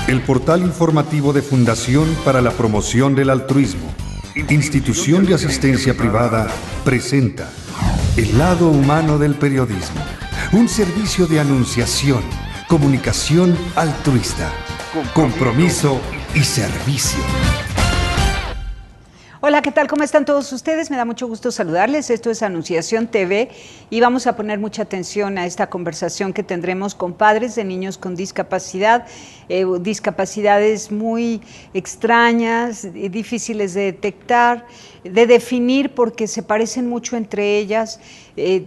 El portal informativo de Fundación para la Promoción del Altruismo, institución de asistencia privada, presenta El lado humano del periodismo, un servicio de anunciación, comunicación altruista, compromiso y servicio. Hola, ¿qué tal? ¿Cómo están todos ustedes? Me da mucho gusto saludarles. Esto es Anunciación TV y vamos a poner mucha atención a esta conversación que tendremos con padres de niños con discapacidad, discapacidades muy extrañas, difíciles de detectar, de definir porque se parecen mucho entre ellas,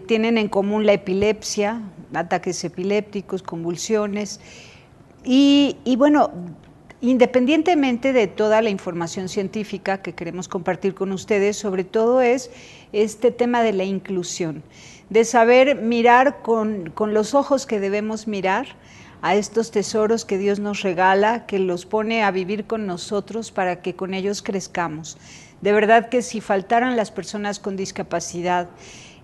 tienen en común la epilepsia, ataques epilépticos, convulsiones y bueno, independientemente de toda la información científica que queremos compartir con ustedes, sobre todo es este tema de la inclusión, de saber mirar con los ojos que debemos mirar a estos tesoros que Dios nos regala, que los pone a vivir con nosotros para que con ellos crezcamos. De verdad que si faltaran las personas con discapacidad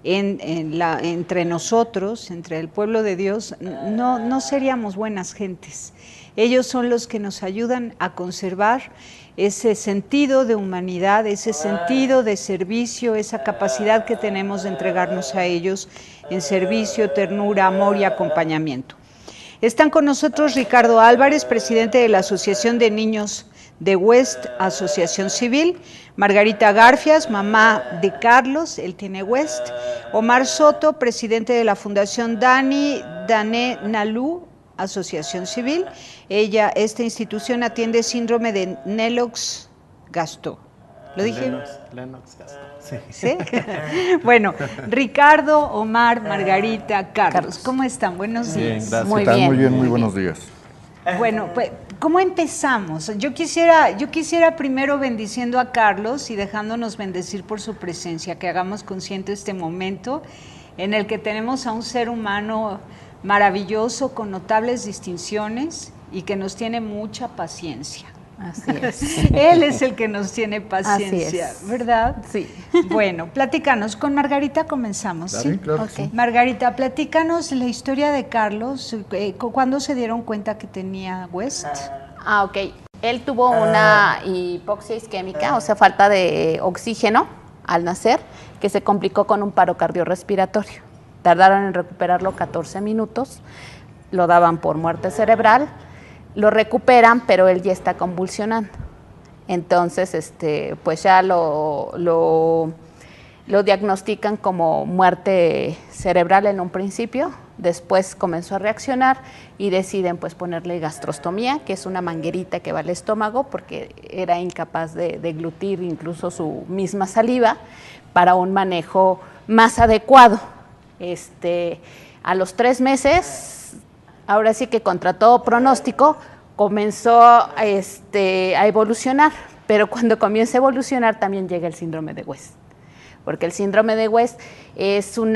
entre nosotros, entre el pueblo de Dios, no seríamos buenas gentes. Ellos son los que nos ayudan a conservar ese sentido de humanidad, ese sentido de servicio, esa capacidad que tenemos de entregarnos a ellos en servicio, ternura, amor y acompañamiento. Están con nosotros Ricardo Álvarez, presidente de la Asociación de Niños de West, Asociación Civil, Margarita Garfias, mamá de Carlos, él tiene West, Omar Soto, presidente de la Fundación Dané Nalú, Asociación Civil. Esta institución atiende síndrome de Lennox-Gastaut. ¿Lo dije? Lennox-Gastaut, sí. ¿Sí? Bueno, Ricardo, Omar, Margarita, Carlos, ¿cómo están? Buenos días. Bien, gracias. Muy bien. Muy bien, muy buenos días. Bueno, pues, ¿cómo empezamos? Yo quisiera primero bendiciendo a Carlos y dejándonos bendecir por su presencia, que hagamos consciente este momento en el que tenemos a un ser humano maravilloso, con notables distinciones y que nos tiene mucha paciencia. Así es. Él es el que nos tiene paciencia, Así es. ¿verdad? Sí. Bueno, platícanos. Con Margarita comenzamos. ¿Sí? Claro. Ok. Margarita, platícanos la historia de Carlos. ¿Cuándo se dieron cuenta que tenía West? Ok. Él tuvo una hipoxia isquémica, o sea, falta de oxígeno al nacer, que se complicó con un paro cardiorrespiratorio. Tardaron en recuperarlo 14 minutos, lo daban por muerte cerebral, lo recuperan, pero él ya está convulsionando. Entonces, pues ya lo diagnostican como muerte cerebral en un principio, después comenzó a reaccionar y deciden pues ponerle gastrostomía, que es una manguerita que va al estómago porque era incapaz de deglutir incluso su misma saliva para un manejo más adecuado. A los 3 meses, ahora sí que contra todo pronóstico, comenzó a evolucionar, pero cuando comienza a evolucionar también llega el síndrome de West, porque el síndrome de West es un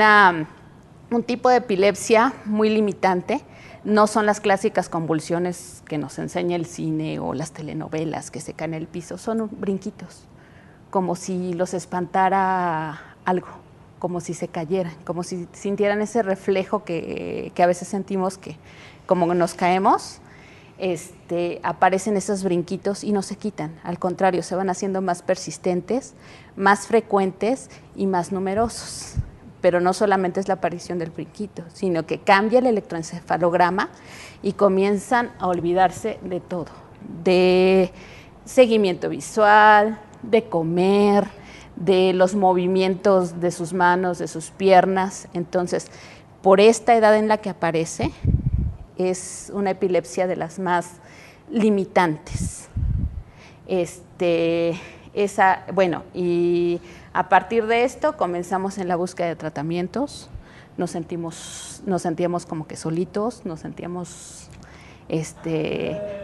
tipo de epilepsia muy limitante, no son las clásicas convulsiones que nos enseña el cine o las telenovelas que se caen en el piso, son brinquitos, como si los espantara algo, como si se cayeran, como si sintieran ese reflejo que a veces sentimos que como nos caemos, aparecen esos brinquitos y no se quitan, al contrario, se van haciendo más persistentes, más frecuentes y más numerosos. Pero no solamente es la aparición del brinquito, sino que cambia el electroencefalograma y comienzan a olvidarse de todo, de seguimiento visual, de comer, de los movimientos de sus manos, de sus piernas. Entonces, por esta edad en la que aparece, es una epilepsia de las más limitantes. Y a partir de esto comenzamos en la búsqueda de tratamientos, nos sentíamos como que solitos, nos sentíamos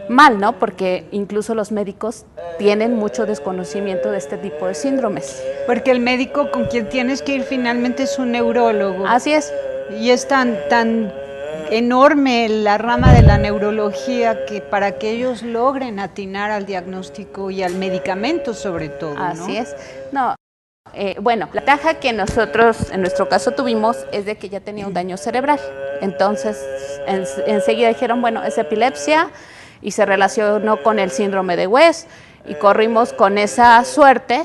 mal, ¿no? Porque incluso los médicos tienen mucho desconocimiento de este tipo de síndromes. Porque el médico con quien tienes que ir finalmente es un neurólogo. Así es. Y es tan enorme la rama de la neurología que para que ellos logren atinar al diagnóstico y al medicamento sobre todo, ¿no? Así es. No, bueno, la ventaja que nosotros en nuestro caso tuvimos es de que ya tenía un daño cerebral. Entonces enseguida dijeron, bueno, es epilepsia, y se relacionó con el síndrome de West y corrimos con esa suerte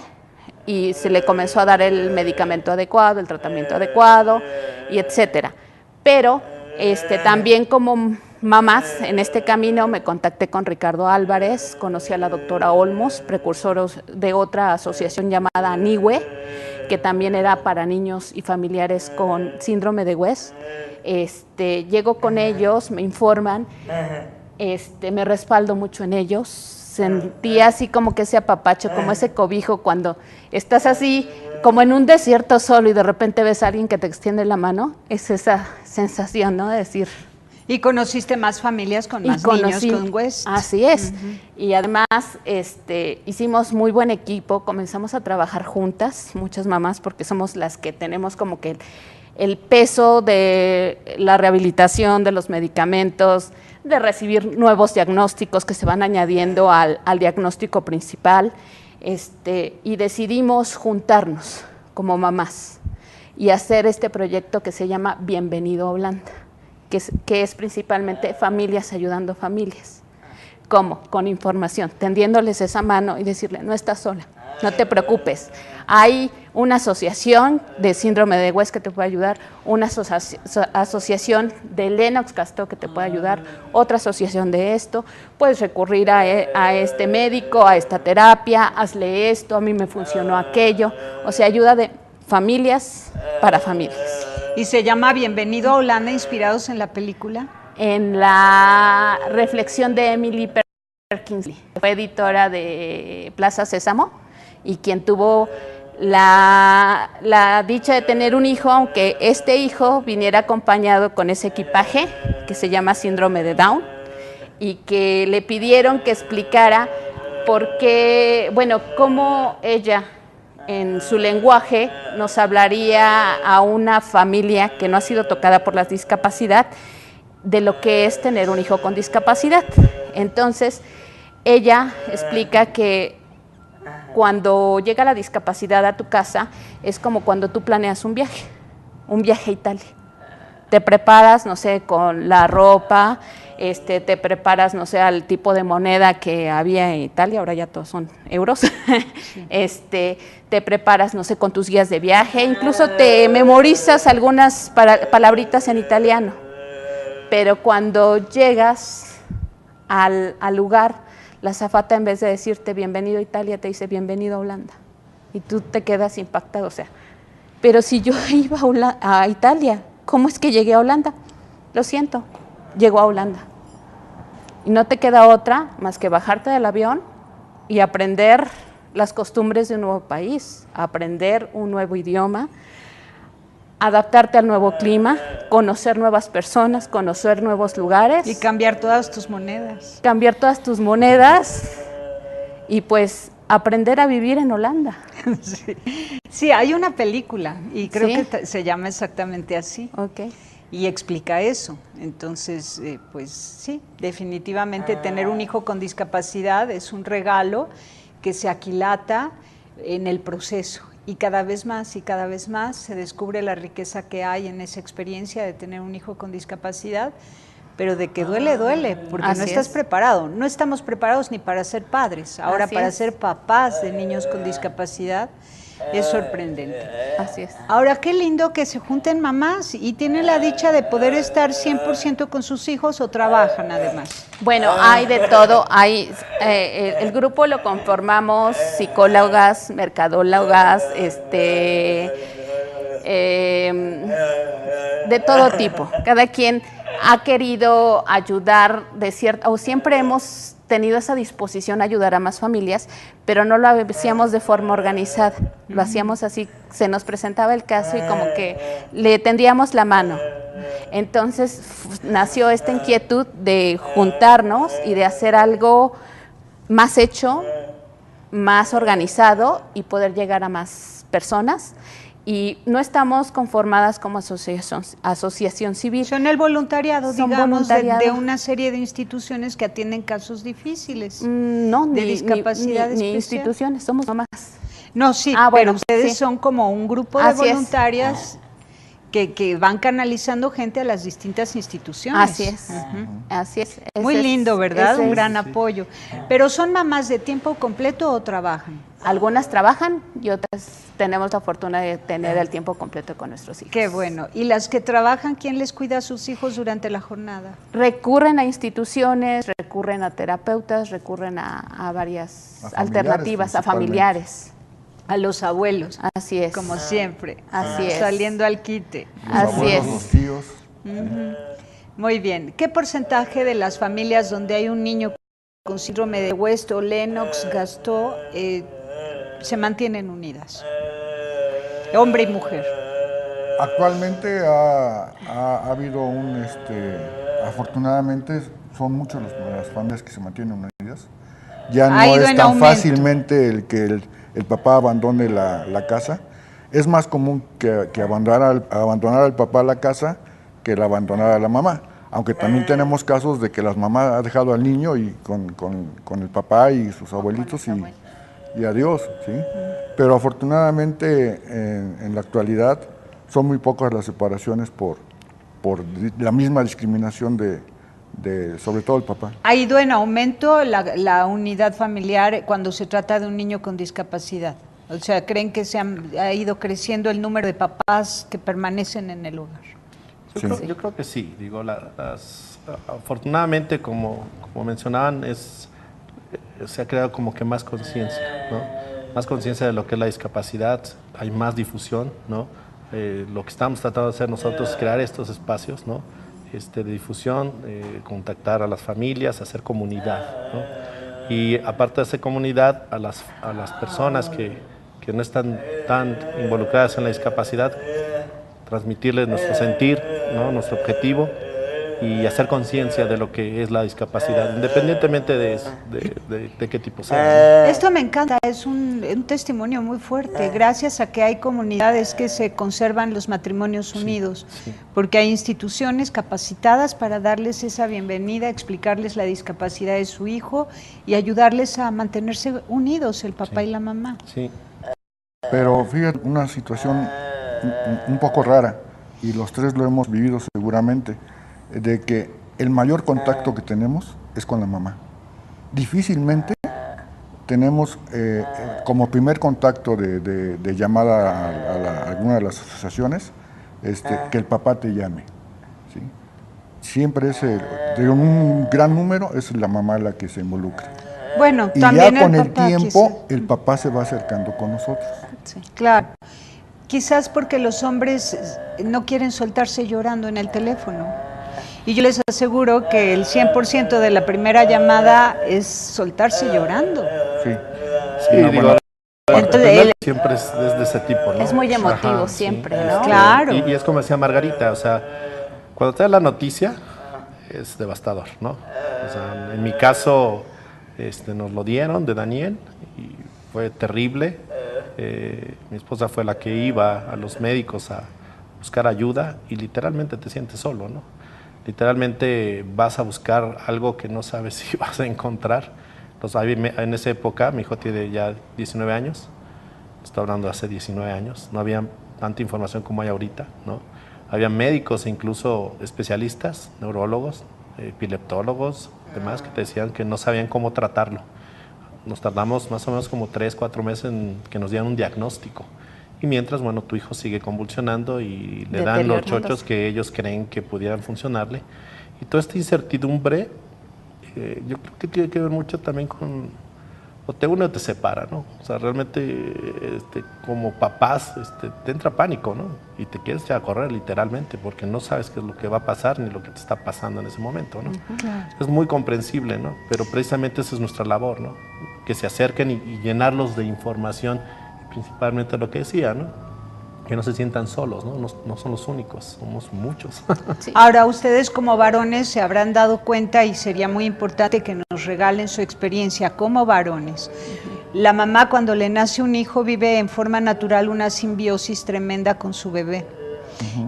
y se le comenzó a dar el medicamento adecuado, el tratamiento adecuado y etcétera. Pero también como mamás en este camino me contacté con Ricardo Álvarez, conocí a la doctora Olmos, precursoros de otra asociación llamada ANIWE, que también era para niños y familiares con síndrome de West. Llego con ellos, me informan, me respaldo mucho en ellos, sentí así como que ese apapacho, como ese cobijo cuando estás así como en un desierto solo y de repente ves a alguien que te extiende la mano, es esa sensación, ¿no? De decir... ¿Y conociste más familias con más niños con West? Así es. Y además hicimos muy buen equipo, comenzamos a trabajar juntas, muchas mamás, porque somos las que tenemos como que el peso de la rehabilitación, de los medicamentos, de recibir nuevos diagnósticos que se van añadiendo al diagnóstico principal, y decidimos juntarnos como mamás y hacer este proyecto que se llama Bienvenido a Holanda, que es principalmente familias ayudando familias. ¿Cómo? Con información, tendiéndoles esa mano y decirle, no estás sola, no te preocupes. Hay una asociación de síndrome de West que te puede ayudar, una asociación de Lennox-Gastaut que te puede ayudar, otra asociación de esto, puedes recurrir a este médico, a esta terapia, hazle esto, a mí me funcionó aquello, o sea, ayuda de familias para familias. ¿Y se llama Bienvenido a Holanda, inspirados en la película? En la reflexión de Emily Perkins, fue editora de Plaza Sésamo y quien tuvo la dicha de tener un hijo, aunque este hijo viniera acompañado con ese equipaje que se llama síndrome de Down y que le pidieron que explicara por qué, bueno, cómo ella en su lenguaje nos hablaría a una familia que no ha sido tocada por la discapacidad de lo que es tener un hijo con discapacidad. Entonces, ella explica que cuando llega la discapacidad a tu casa es como cuando tú planeas un viaje a Italia. Te preparas, no sé, con la ropa, te preparas, no sé, al tipo de moneda que había en Italia, ahora ya todos son euros, te preparas, no sé, con tus guías de viaje, incluso te memorizas algunas palabritas en italiano, pero cuando llegas al lugar, la azafata en vez de decirte bienvenido a Italia, te dice bienvenido a Holanda, y tú te quedas impactado, o sea, pero si yo iba a Italia, ¿cómo es que llegué a Holanda? Lo siento, llegó a Holanda. Y no te queda otra más que bajarte del avión y aprender las costumbres de un nuevo país, aprender un nuevo idioma, adaptarte al nuevo clima, conocer nuevas personas, conocer nuevos lugares. Y cambiar todas tus monedas. Cambiar todas tus monedas y pues aprender a vivir en Holanda. Sí, sí, hay una película y creo ¿Sí? que se llama exactamente así. Okay. Y explica eso. Entonces, pues sí, definitivamente tener un hijo con discapacidad es un regalo que se aquilata en el proceso. Y cada vez más se descubre la riqueza que hay en esa experiencia de tener un hijo con discapacidad, pero de que duele, duele, porque Así no estás es. preparado. No estamos preparados ni para ser padres. Ahora, Así para es. ser papás de niños con discapacidad es sorprendente. Así es. Ahora, qué lindo que se junten mamás y tienen la dicha de poder estar 100% con sus hijos o trabajan además. Bueno, hay de todo. El grupo lo conformamos psicólogas, mercadólogas, de todo tipo. Cada quien ha querido ayudar o siempre hemos tenido esa disposición a ayudar a más familias, pero no lo hacíamos de forma organizada, lo hacíamos así, se nos presentaba el caso y como que le tendíamos la mano. Entonces nació esta inquietud de juntarnos y de hacer algo más hecho, más organizado y poder llegar a más personas. Y no estamos conformadas como asociación civil. Son el voluntariado, Son digamos, voluntariado. de una serie de instituciones que atienden casos difíciles. No, de ni discapacidad ni especial. instituciones, somos mamás. No, sí, Ah, pero bueno, ustedes sí. son como un grupo de Así es. voluntarias que van canalizando gente a las distintas instituciones. Así es, así es. Muy lindo, ¿verdad? Un gran apoyo. Pero ¿son mamás de tiempo completo o trabajan? Algunas trabajan y otras tenemos la fortuna de tener el tiempo completo con nuestros hijos. Qué bueno. ¿Y las que trabajan, quién les cuida a sus hijos durante la jornada? Recurren a instituciones, recurren a terapeutas, recurren a varias alternativas, a familiares. A los abuelos. Así es. Como siempre. Así es. Saliendo al quite. Así es. Los tíos. Muy bien. ¿Qué porcentaje de las familias donde hay un niño con síndrome de West o Lennox-Gastaut se mantienen unidas? Hombre y mujer. Actualmente ha habido afortunadamente son muchas las familias que se mantienen unidas. Ya no es tan fácilmente el que el papá abandone la casa. Es más común que abandonar al papá la casa que el abandonar a la mamá. Aunque también tenemos casos de que las mamás han dejado al niño y con el papá y sus abuelitos y adiós, ¿sí? Pero afortunadamente en la actualidad son muy pocas las separaciones por la misma discriminación sobre todo el papá. ¿Ha ido en aumento la unidad familiar cuando se trata de un niño con discapacidad? O sea, ¿creen que ha ido creciendo el número de papás que permanecen en el hogar? Yo creo que sí. Digo, afortunadamente, como mencionaban, se ha creado como que más conciencia, ¿no? Más conciencia de lo que es la discapacidad, hay más difusión, ¿no? Lo que estamos tratando de hacer nosotros es crear estos espacios, ¿no? De difusión, contactar a las familias, hacer comunidad, ¿no? Y aparte de hacer comunidad, a las personas que no están tan involucradas en la discapacidad, transmitirles nuestro sentir, ¿no? Nuestro objetivo y hacer conciencia de lo que es la discapacidad, independientemente de qué tipo sea. Esto me encanta, es un testimonio muy fuerte, gracias a que hay comunidades que se conservan los matrimonios unidos, porque hay instituciones capacitadas para darles esa bienvenida, explicarles la discapacidad de su hijo y ayudarles a mantenerse unidos, el papá y la mamá. Sí. Pero fíjate, una situación un poco rara, y los tres lo hemos vivido seguramente, de que el mayor contacto que tenemos es con la mamá. Difícilmente tenemos como primer contacto de llamada a alguna de las asociaciones, que el papá te llame, ¿sí? Siempre de un gran número es la mamá la que se involucra. Bueno, y también ya con el tiempo el papá se va acercando con nosotros. Sí, claro. Quizás porque los hombres no quieren soltarse llorando en el teléfono. Y yo les aseguro que el 100% de la primera llamada es soltarse llorando. Sí. Digo, entonces, siempre es de ese tipo, ¿no? Es muy emotivo siempre, ¿no? Claro. Y es como decía Margarita, o sea, cuando te da la noticia es devastador, ¿no? O sea, en mi caso nos lo dieron de Daniel y fue terrible. Mi esposa fue la que iba a los médicos a buscar ayuda y literalmente te sientes solo, ¿no? Literalmente vas a buscar algo que no sabes si vas a encontrar. Entonces, en esa época, mi hijo tiene ya 19 años, estoy hablando de hace 19 años, no había tanta información como hay ahorita, ¿no? Había médicos e incluso especialistas, neurólogos, epileptólogos, demás, que te decían que no sabían cómo tratarlo. Nos tardamos más o menos como 3, 4 meses en que nos dieran un diagnóstico. Y mientras, bueno, tu hijo sigue convulsionando y le dan los chochos que ellos creen que pudieran funcionarle. Y toda esta incertidumbre, yo creo que tiene que ver mucho también con, o te une o te separa, ¿no? O sea, realmente como papás te entra pánico, ¿no? Y te quieres ya correr literalmente porque no sabes qué es lo que va a pasar ni lo que te está pasando en ese momento, ¿no? Claro. Es muy comprensible, ¿no? Pero precisamente esa es nuestra labor, ¿no? Que se acerquen y llenarlos de información, y principalmente lo que decía, ¿no? Que no se sientan solos, ¿no? No son los únicos, somos muchos. Sí. Ahora, ustedes como varones se habrán dado cuenta y sería muy importante que nos regalen su experiencia como varones. La mamá cuando le nace un hijo vive en forma natural una simbiosis tremenda con su bebé.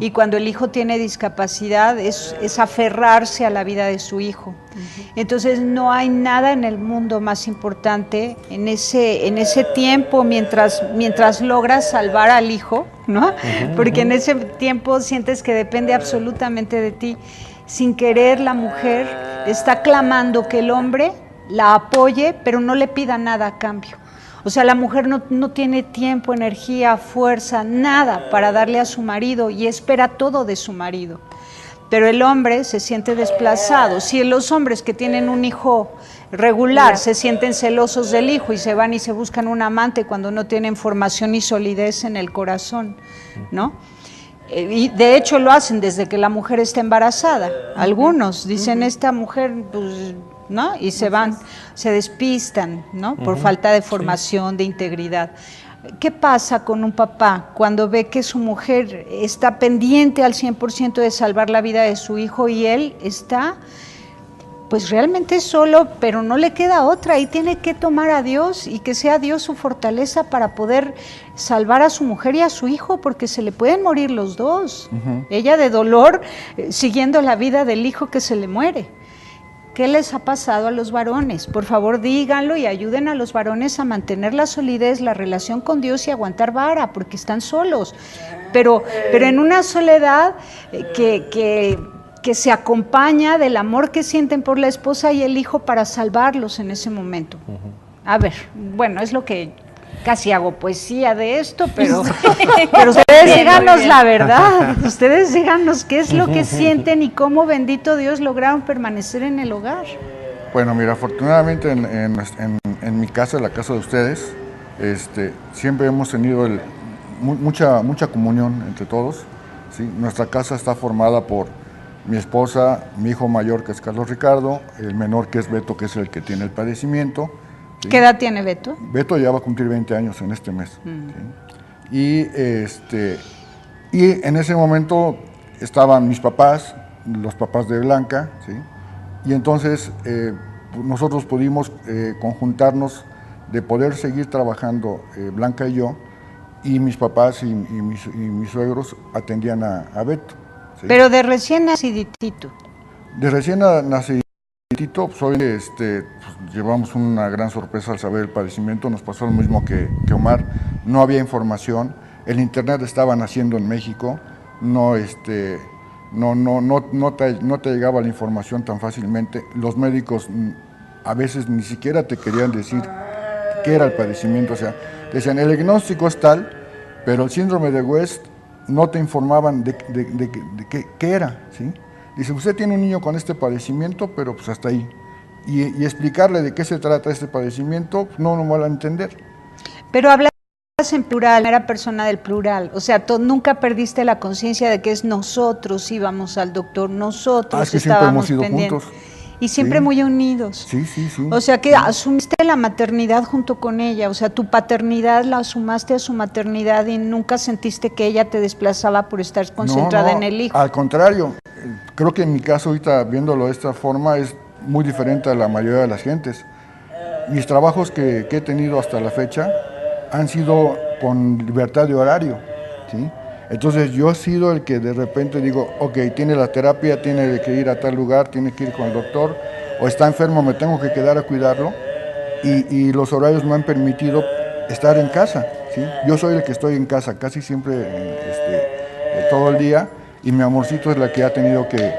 Y cuando el hijo tiene discapacidad es aferrarse a la vida de su hijo. Entonces no hay nada en el mundo más importante en ese tiempo mientras logras salvar al hijo, ¿no? Porque en ese tiempo sientes que depende absolutamente de ti. Sin querer, la mujer está clamando que el hombre la apoye, pero no le pida nada a cambio. O sea, la mujer no tiene tiempo, energía, fuerza, nada para darle a su marido y espera todo de su marido. Pero el hombre se siente desplazado. Si los hombres que tienen un hijo regular se sienten celosos del hijo y se van y se buscan un amante cuando no tienen formación y solidez en el corazón, ¿no? Y de hecho lo hacen desde que la mujer está embarazada. Algunos dicen, esta mujer, pues, ¿no? Y se van, se despistan, ¿no? Por falta de formación, de integridad. ¿Qué pasa con un papá cuando ve que su mujer está pendiente al 100% de salvar la vida de su hijo y él está, pues realmente solo, pero no le queda otra y tiene que tomar a Dios y que sea Dios su fortaleza para poder salvar a su mujer y a su hijo, porque se le pueden morir los dos? Ella de dolor, siguiendo la vida del hijo que se le muere. ¿Qué les ha pasado a los varones? Por favor, díganlo y ayuden a los varones a mantener la solidez, la relación con Dios y aguantar vara, porque están solos. Pero en una soledad que se acompaña del amor que sienten por la esposa y el hijo para salvarlos en ese momento. A ver, bueno, es lo que casi hago poesía de esto, pero ustedes díganos la verdad, ustedes díganos qué es lo que sienten y cómo, bendito Dios, lograron permanecer en el hogar. Bueno, mira, afortunadamente en mi casa, en la casa de ustedes, siempre hemos tenido mucha comunión entre todos, ¿sí? Nuestra casa está formada por mi esposa, mi hijo mayor, que es Carlos Ricardo, el menor, que es Beto, que es el que tiene el padecimiento. ¿Sí? ¿Qué edad tiene Beto? Beto ya va a cumplir 20 años en este mes. ¿Sí? Y en ese momento estaban mis papás, los papás de Blanca, ¿sí? Y entonces nosotros pudimos conjuntarnos de poder seguir trabajando, Blanca y yo, y mis papás y mis suegros atendían a Beto. ¿Sí? Pero de recién naciditito. De recién naciditito, soy, llevamos una gran sorpresa al saber el padecimiento. Nos pasó lo mismo que Omar. No había información, el internet estaba naciendo en México, no te llegaba la información tan fácilmente. Los médicos a veces ni siquiera te querían decir qué era el padecimiento. O sea, decían, el diagnóstico es tal, pero el síndrome de West no te informaban de qué era, ¿sí? Dice, usted tiene un niño con este padecimiento, pero pues hasta ahí. Y explicarle de qué se trata este padecimiento, no lo van a entender. Pero hablas en plural, primera persona del plural. O sea, nunca perdiste la conciencia de que es nosotros íbamos al doctor, nosotros que estábamos siempre hemos ido pendientes. Juntos. Y siempre muy unidos. Sí. O sea que asumiste la maternidad junto con ella, o sea, tu paternidad la asumaste a su maternidad y nunca sentiste que ella te desplazaba por estar concentrada en el hijo. Al contrario, creo que en mi caso ahorita viéndolo de esta forma es muy diferente a la mayoría de las gentes. Mis trabajos que he tenido hasta la fecha han sido con libertad de horario, ¿sí? Entonces yo he sido el que de repente digo, ok, tiene la terapia, tiene que ir a tal lugar, tiene que ir con el doctor, o está enfermo, me tengo que quedar a cuidarlo, y los horarios me han permitido estar en casa, ¿sí? Yo soy el que estoy en casa casi siempre, todo el día, y mi amorcito es la que ha tenido que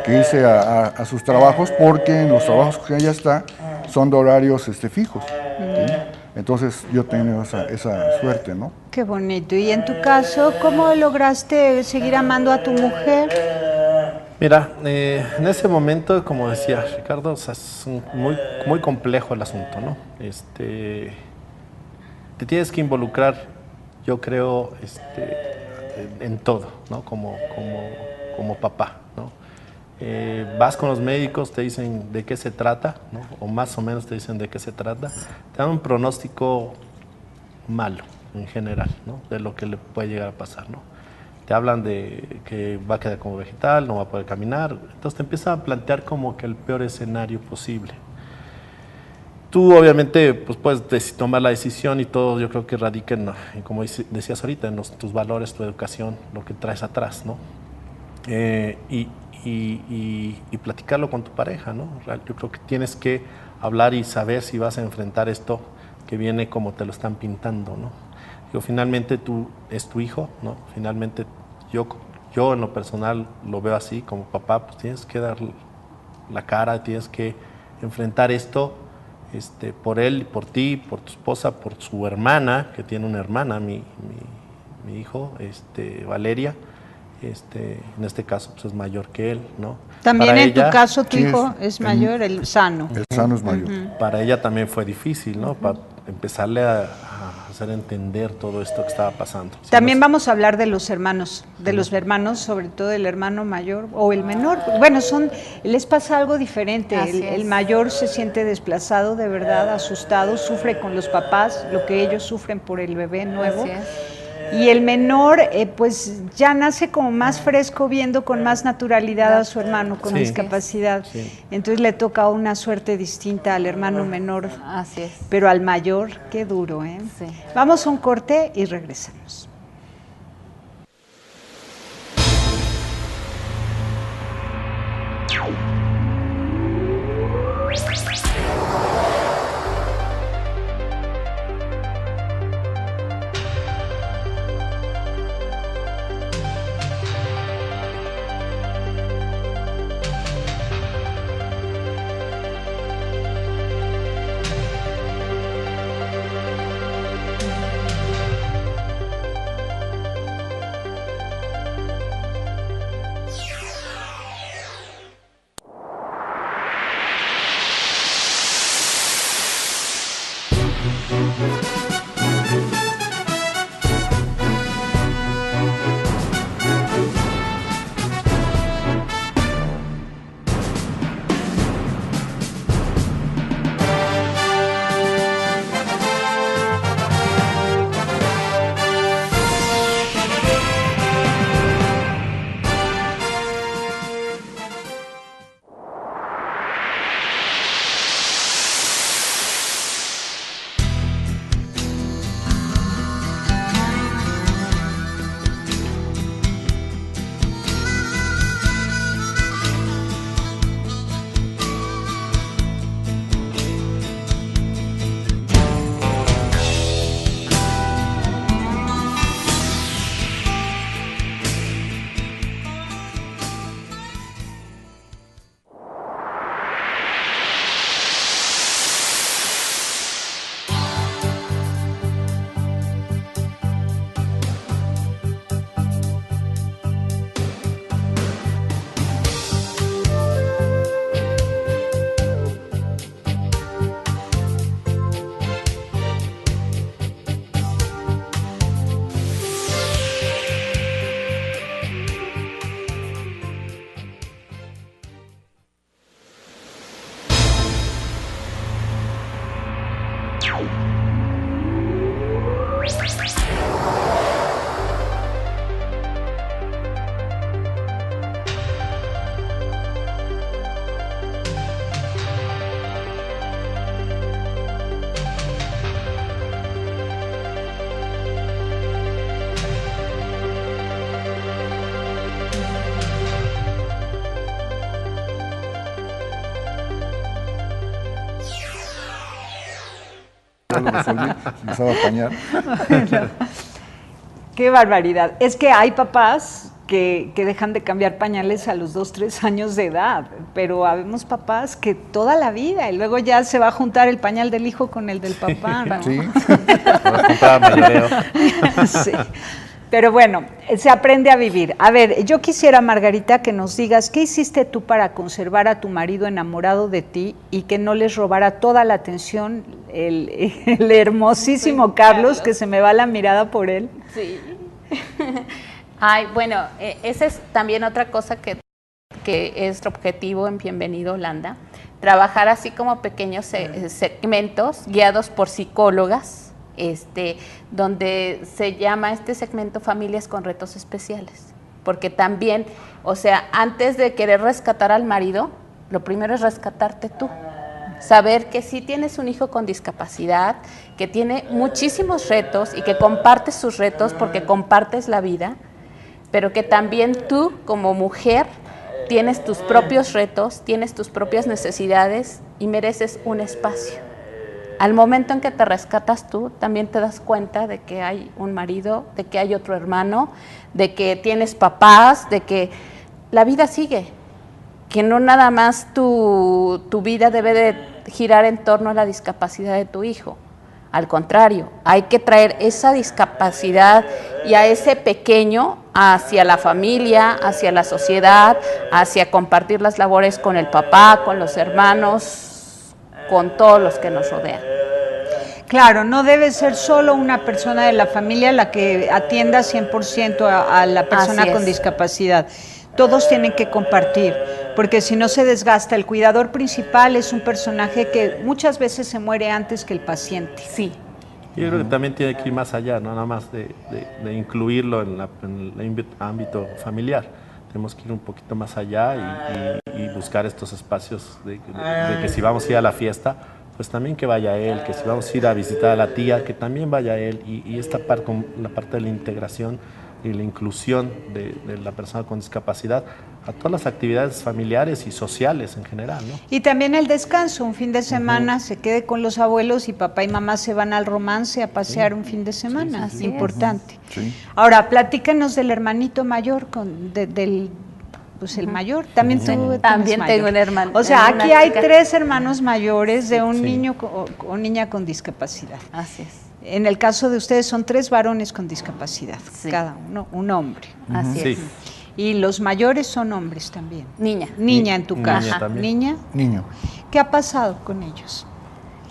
irse a sus trabajos, porque los trabajos que ella está son de horarios fijos, ¿sí? Entonces yo tengo esa suerte, ¿no? Qué bonito. Y en tu caso, ¿cómo lograste seguir amando a tu mujer? Mira, en ese momento, como decía Ricardo, o sea, es muy complejo el asunto, ¿no? Te tienes que involucrar, yo creo, en todo, ¿no? Como papá, ¿no? Vas con los médicos, te dicen de qué se trata, ¿no? O más o menos te dicen de qué se trata. Te dan un pronóstico malo en general, ¿no? De lo que le puede llegar a pasar, ¿no? Te hablan de que va a quedar como vegetal, no va a poder caminar. Entonces te empiezan a plantear como que el peor escenario posible. tú obviamente pues puedes tomar la decisión y todo, yo creo que radica en como decías ahorita, en tus valores, tu educación, lo que traes atrás, ¿no? Y platicarlo con tu pareja, ¿no? Yo creo que tienes que hablar y saber si vas a enfrentar esto que viene como te lo están pintando, ¿no? Finalmente es tu hijo, ¿no? Finalmente yo en lo personal lo veo así, como papá, pues tienes que dar la cara, tienes que enfrentar esto por él, por ti, por tu esposa, por su hermana, que tiene una hermana, mi hijo, Valeria. En este caso pues es mayor que él, ¿no? También para en ella, tu caso tu hijo es mayor, el Sano. El Sano es mayor. Para ella también fue difícil, ¿no? Para empezarle a hacer entender todo esto que estaba pasando. También vamos a hablar de los hermanos, sobre todo el hermano mayor o el menor. Bueno, les pasa algo diferente. El mayor se siente desplazado, de verdad, asustado, sufre con los papás, lo que ellos sufren por el bebé nuevo. Así es. Y el menor, pues ya nace como más fresco, viendo con más naturalidad a su hermano con discapacidad. Sí. Entonces le toca una suerte distinta al hermano menor. Así es. Pero al mayor, qué duro, ¿eh? Sí. Vamos a un corte y regresamos. Lo resolví, empezaba a bañar. Qué barbaridad. Es que hay papás que dejan de cambiar pañales a los 2, 3 años de edad, pero habemos papás que toda la vida, y luego ya se va a juntar el pañal del hijo con el del papá, ¿no? Sí. Sí. Pero bueno, se aprende a vivir. A ver, yo quisiera, Margarita, que nos digas, ¿qué hiciste tú para conservar a tu marido enamorado de ti y que no les robara toda la atención el hermosísimo Carlos, que se me va la mirada por él? Sí. Ay, bueno, esa es también otra cosa que es nuestro objetivo en Bienvenido Holanda, trabajar así como pequeños segmentos guiados por psicólogas, donde se llama este segmento Familias con Retos Especiales, porque también, o sea, antes de querer rescatar al marido, lo primero es rescatarte tú. saber que sí tienes un hijo con discapacidad, que tiene muchísimos retos y que compartes sus retos porque compartes la vida, pero que también tú como mujer tienes tus propios retos, tienes tus propias necesidades y mereces un espacio. Al momento en que te rescatas tú, también te das cuenta de que hay un marido, de que hay otro hermano, de que tienes papás, de que la vida sigue, que no nada más tu vida debe de girar en torno a la discapacidad de tu hijo. Al contrario, hay que traer esa discapacidad y a ese pequeño hacia la familia, hacia la sociedad, hacia compartir las labores con el papá, con los hermanos, con todos los que nos rodean. Claro, no debe ser solo una persona de la familia la que atienda 100% a la persona con discapacidad. Todos tienen que compartir, porque si no se desgasta. El cuidador principal es un personaje que muchas veces se muere antes que el paciente. Sí. Yo creo que también tiene que ir más allá, no nada más de incluirlo en el ámbito familiar. Tenemos que ir un poquito más allá y buscar estos espacios de que si vamos a ir a la fiesta, pues también que vaya él, que si vamos a ir a visitar a la tía, que también vaya él. Y esta parte, la parte de la integración y la inclusión de la persona con discapacidad a todas las actividades familiares y sociales en general, ¿no? Y también el descanso, un fin de semana se quede con los abuelos y papá y mamá se van al romance a pasear un fin de semana, sí, importante. Sí. Ahora, platícanos del hermanito mayor, del el mayor, también tú también tengo un hermano. O sea, aquí hay 3 hermanos mayores de un niño o niña con discapacidad. Así es. En el caso de ustedes son 3 varones con discapacidad, Sí. cada uno, un hombre. Así Sí. es. Y los mayores son hombres también. Niña. Niña en tu Niña caso. también. Niña. Niño. ¿Qué ha pasado con ellos?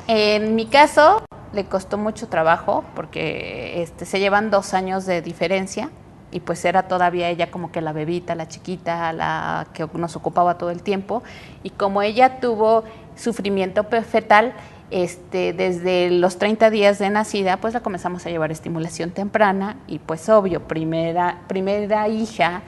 En mi caso le costó mucho trabajo porque se llevan 2 años de diferencia y pues era todavía ella como que la bebita, la chiquita, la que nos ocupaba todo el tiempo, y como ella tuvo sufrimiento fetal, desde los 30 días de nacida, pues la comenzamos a llevar a estimulación temprana y pues obvio, primera hija,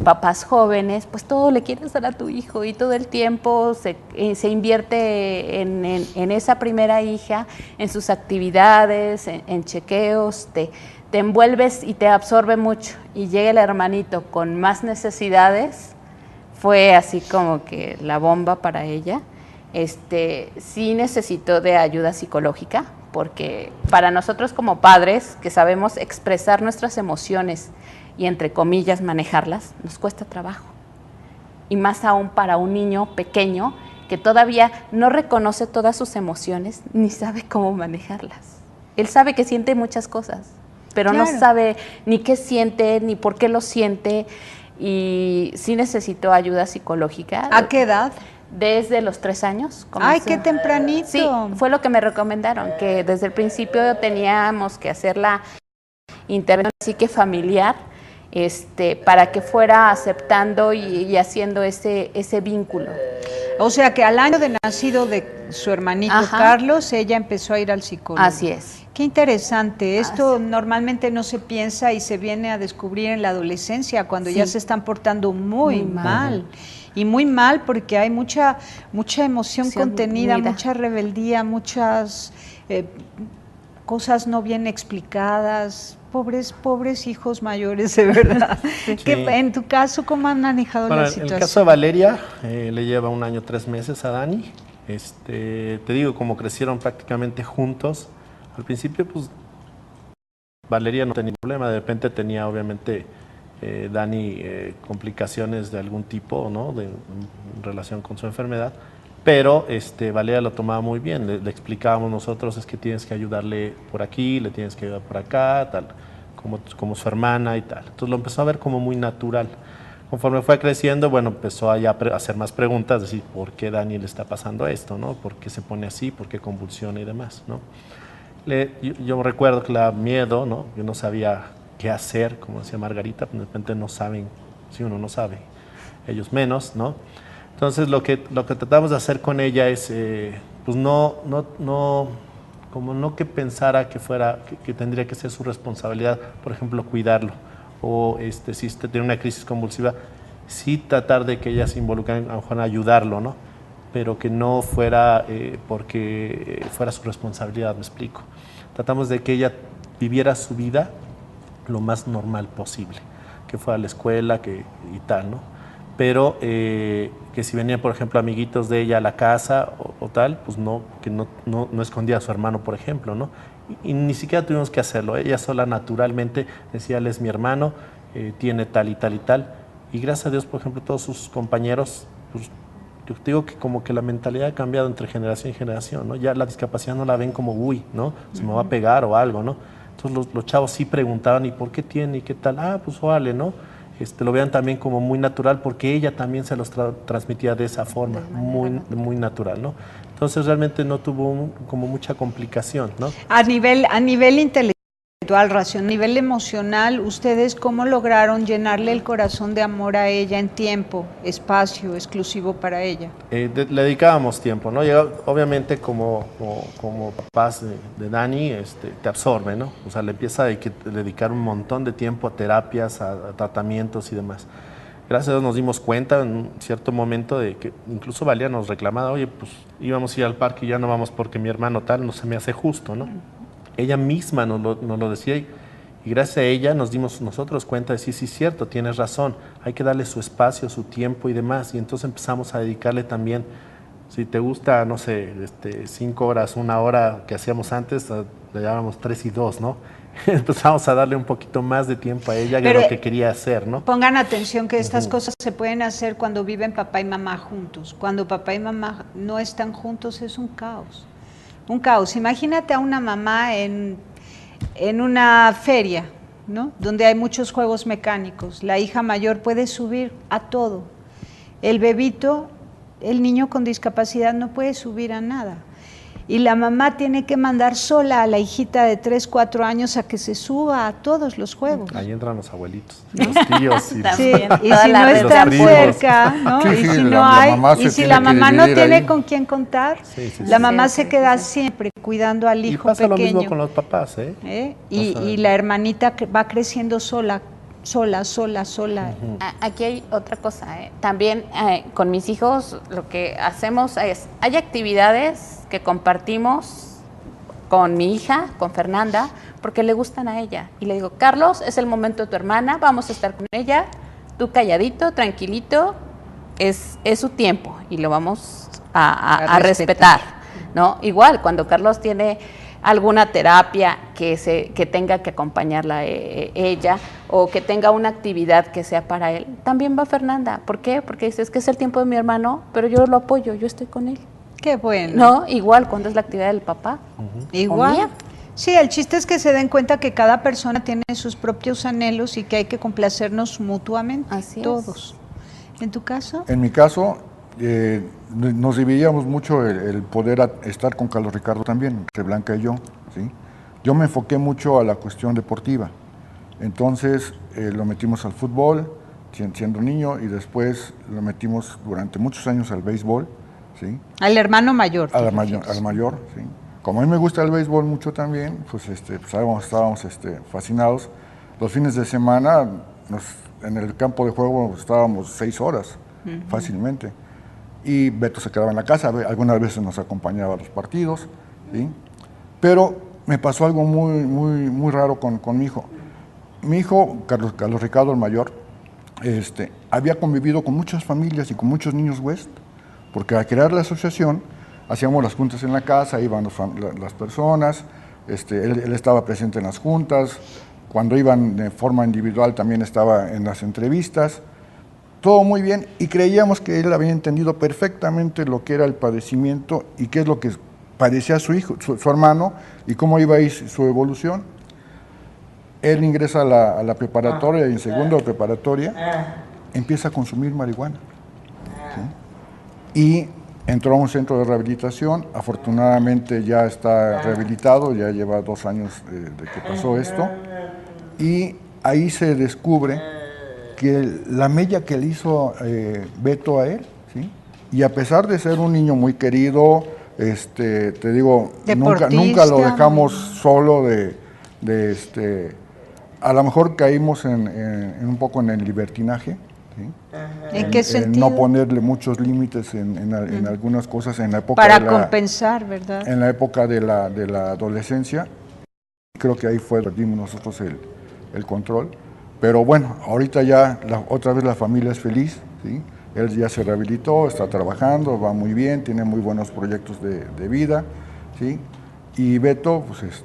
papás jóvenes, pues todo le quieres dar a tu hijo y todo el tiempo se invierte en esa primera hija, en sus actividades, en chequeos, te envuelves y te absorbe mucho, y llega el hermanito con más necesidades, fue así como que la bomba para ella. Sí necesitó de ayuda psicológica, porque para nosotros como padres que sabemos expresar nuestras emociones y entre comillas manejarlas, nos cuesta trabajo. Y más aún para un niño pequeño que todavía no reconoce todas sus emociones ni sabe cómo manejarlas. Él sabe que siente muchas cosas, pero Claro. no sabe ni qué siente, ni por qué lo siente, y sí necesitó ayuda psicológica. ¿A qué edad? Desde los 3 años. ¡Ay, comenzó. qué tempranito! Sí, fue lo que me recomendaron, que desde el principio teníamos que hacer la intervención psique familiar, para que fuera aceptando y haciendo ese vínculo. O sea que al año de nacido de su hermanito Ajá. Carlos, ella empezó a ir al psicólogo. Así es. Qué interesante. Esto normalmente no se piensa y se viene a descubrir en la adolescencia, cuando ya Sí. se están portando muy Muy mal. mal. Y muy mal porque hay mucha emoción contenida, unida. mucha rebeldía, muchas cosas no bien explicadas. Pobres hijos mayores, de verdad. ¿Qué, en tu caso, cómo han manejado Bueno, la en situación? el caso de Valeria, le lleva 1 año 3 meses a Dani. Te digo, como crecieron prácticamente juntos, al principio, pues, Valeria no tenía problema. De repente tenía, obviamente, Dani complicaciones de algún tipo, ¿no? En relación con su enfermedad. Pero Valeria lo tomaba muy bien, le explicábamos nosotros, es que tienes que ayudarle por aquí, le tienes que ayudar por acá, tal, como su hermana y tal. Entonces lo empezó a ver como muy natural. Conforme fue creciendo, bueno, empezó a hacer más preguntas, decir, ¿por qué Dani le está pasando esto, no? ¿Por qué se pone así? ¿Por qué convulsiona y demás, no? Yo recuerdo que le da miedo, ¿no? Yo no sabía qué hacer, como decía Margarita, de repente no saben, si uno no sabe, ellos menos, ¿no? Entonces lo que tratamos de hacer con ella es, pues como no que pensara que tendría que ser su responsabilidad, por ejemplo, cuidarlo, o si tiene una crisis convulsiva, sí tratar de que ella se involucre a lo mejor en ayudarlo, ¿no? pero que no fuera porque fuera su responsabilidad, me explico. Tratamos de que ella viviera su vida lo más normal posible, que fuera a la escuela y tal, ¿no? Pero que si venían, por ejemplo, amiguitos de ella a la casa o tal, pues no, que no escondía a su hermano, por ejemplo, ¿no? Y ni siquiera tuvimos que hacerlo. Ella sola naturalmente decía, él es mi hermano, tiene tal y tal y tal. Y gracias a Dios, por ejemplo, todos sus compañeros, pues yo digo que como que la mentalidad ha cambiado entre generación y generación, ¿no? Ya la discapacidad no la ven como, uy, ¿no? Se me va a pegar o algo, ¿no? Entonces los chavos sí preguntaban, ¿y por qué tiene? ¿Y qué tal? Ah, pues vale, ¿no? Lo vean también como muy natural porque ella también se los transmitía de esa forma, muy natural, ¿no? Entonces realmente no tuvo como mucha complicación, ¿no? A nivel intelectual, a nivel emocional, ¿ustedes cómo lograron llenarle el corazón de amor a ella en tiempo, espacio exclusivo para ella? Le dedicábamos tiempo, ¿no? Obviamente como papás de Dani, te absorbe, ¿no? O sea, le empieza a dedicar un montón de tiempo a terapias, a tratamientos y demás. Gracias a Dios nos dimos cuenta en un cierto momento de que incluso Valía nos reclamaba, oye, pues íbamos a ir al parque y ya no vamos porque mi hermano tal no se me hace justo, ¿no? Ella misma nos lo decía y gracias a ella nos dimos nosotros cuenta de sí, cierto, tienes razón, hay que darle su espacio, su tiempo y demás. Y entonces empezamos a dedicarle también, si te gusta, no sé, 5 horas, 1 hora que hacíamos antes, le llamábamos 3 y 2, ¿no? Empezamos a darle un poquito más de tiempo a ella de lo que quería hacer, ¿no? Pongan atención que estas cosas se pueden hacer cuando viven papá y mamá juntos. Cuando papá y mamá no están juntos es un caos. Un caos. Imagínate a una mamá en una feria, ¿no? Donde hay muchos juegos mecánicos. La hija mayor puede subir a todo. El bebito, el niño con discapacidad no puede subir a nada. Y la mamá tiene que mandar sola a la hijita de 3, 4 años a que se suba a todos los juegos. Ahí entran los abuelitos, los tíos. Y sí, y si no están cerca, ¿no? Sí, y si la no hay, mamá y si la mamá no tiene ahí con quién contar, la mamá se queda siempre cuidando al hijo pequeño. Y pasa pequeño. lo mismo con los papás, ¿eh? Y la hermanita que va creciendo sola. Aquí hay otra cosa, ¿eh? También con mis hijos lo que hacemos es, hay actividades que compartimos con mi hija, con Fernanda, porque le gustan a ella. Y le digo, Carlos, es el momento de tu hermana, vamos a estar con ella, tú calladito, tranquilito, es su tiempo y lo vamos a respetar, ¿no? Igual, cuando Carlos tiene alguna terapia que tenga que acompañarla ella o que tenga una actividad que sea para él, también va Fernanda. ¿Por qué? Porque dice, es que es el tiempo de mi hermano, pero yo lo apoyo, yo estoy con él. Qué bueno. No, igual cuando es la actividad del papá. Igual. Mía. Sí, el chiste es que se den cuenta que cada persona tiene sus propios anhelos y que hay que complacernos mutuamente. Así todos. Es. ¿En tu caso? En mi caso, nos dividíamos mucho el poder estar con Carlos Ricardo también, entre Blanca y yo, ¿sí? Yo me enfoqué mucho a la cuestión deportiva, entonces lo metimos al fútbol, siendo niño, y después lo metimos durante muchos años al béisbol, ¿sí? Al hermano mayor. Al mayor, sí. Como a mí me gusta el béisbol mucho también, pues, estábamos fascinados. Los fines de semana en el campo de juego estábamos 6 horas, fácilmente. Y Beto se quedaba en la casa, algunas veces nos acompañaba a los partidos, ¿sí? Pero me pasó algo muy raro con mi hijo. Mi hijo, Carlos Ricardo, el mayor, había convivido con muchas familias y con muchos niños West, porque al crear la asociación, hacíamos las juntas en la casa, iban las personas, él estaba presente en las juntas, cuando iban de forma individual también estaba en las entrevistas, todo muy bien, y creíamos que él había entendido perfectamente lo que era el padecimiento y qué es lo que padecía su hijo, su hermano, y cómo iba a ir su evolución. Él ingresa a la preparatoria, y en segundo de preparatoria empieza a consumir marihuana, ¿sí? Y entró a un centro de rehabilitación, afortunadamente ya está rehabilitado, ya lleva 2 años de que pasó esto, y ahí se descubre que la mella que le hizo Beto a él, ¿sí? Y a pesar de ser un niño muy querido, te digo, nunca lo dejamos solo a lo mejor caímos un poco en el libertinaje, ¿sí? ¿En qué sentido? No ponerle muchos límites en algunas cosas en la época para compensar, ¿verdad? En la época de la adolescencia, creo que ahí perdimos nosotros el control. Pero bueno, ahorita ya otra vez la familia es feliz, ¿sí? Él ya se rehabilitó, está trabajando, va muy bien, tiene muy buenos proyectos de vida, ¿sí? Y Beto, pues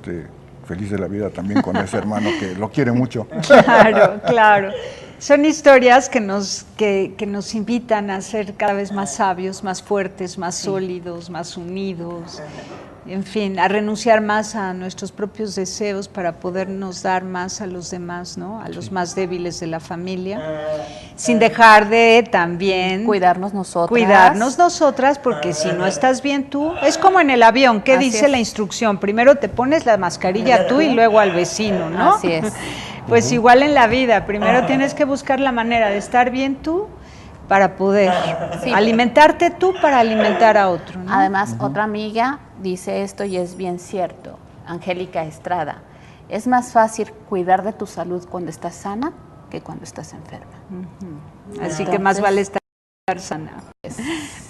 feliz de la vida también con ese hermano que lo quiere mucho. Claro, claro. Son historias que nos invitan a ser cada vez más sabios, más fuertes, más sólidos, más unidos, en fin, a renunciar más a nuestros propios deseos para podernos dar más a los demás, ¿no? A los más débiles de la familia, sin dejar de también cuidarnos nosotras. Cuidarnos nosotras, porque si no estás bien tú, es como en el avión, ¿qué dice la instrucción? Primero te pones la mascarilla tú y luego al vecino, ¿no? Así es. Pues igual en la vida, primero tienes que buscar la manera de estar bien tú para poder alimentarte tú para alimentar a otro, ¿no? Además, otra amiga dice esto y es bien cierto, Angélica Estrada, es más fácil cuidar de tu salud cuando estás sana que cuando estás enferma. Así que más vale estar sana.